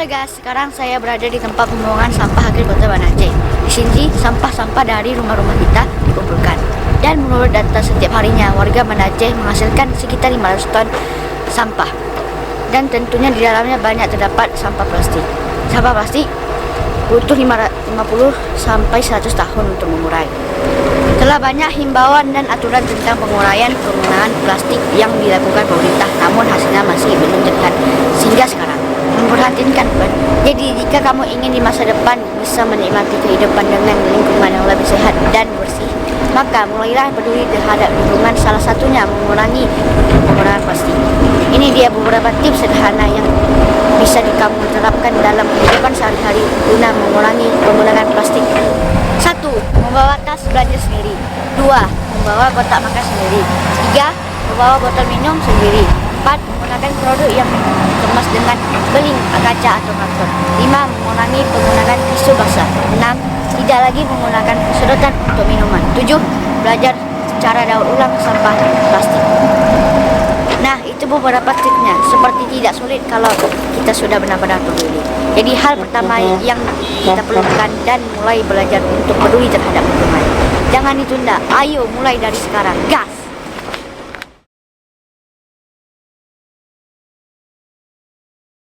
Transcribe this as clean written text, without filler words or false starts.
Halo guys, sekarang saya berada di tempat pembuangan sampah akhir Kota Banda Aceh. Di sini sampah-sampah dari rumah-rumah kita dikumpulkan. Dan menurut data setiap harinya, warga Banda Aceh menghasilkan sekitar 500 ton sampah. Dan tentunya di dalamnya banyak terdapat sampah plastik. Sampah plastik butuh 50 sampai 100 tahun untuk mengurai. Telah banyak himbauan dan aturan tentang penguraian penggunaan plastik yang dilakukan pemerintah, namun hasilnya masih belum terlihat sehingga sekarang. Memperhatikan kan? Jadi jika kamu ingin di masa depan bisa menikmati kehidupan dengan lingkungan yang lebih sehat dan bersih, maka mulailah peduli terhadap lingkungan, salah satunya mengurangi penggunaan plastik. Ini dia beberapa tips sederhana yang bisa kamu terapkan dalam kehidupan sehari-hari guna mengurangi penggunaan plastik. 1. Membawa tas belanja sendiri. 2. Membawa kotak makan sendiri. 3. Membawa botol minum sendiri. 4. Menggunakan produk yang dikemas dengan beling, kaca atau karton. 5. Mengurangi penggunaan tisu basah. 6. Tidak lagi menggunakan sedotan untuk minuman. 7. Belajar cara daur ulang sampah plastik. Nah, itu beberapa tipsnya. Seperti tidak sulit kalau kita sudah benar-benar peduli. Jadi hal pertama yang kita perlukan dan mulai belajar untuk peduli terhadap lingkungan. Jangan ditunda. Ayo mulai dari sekarang. Gas!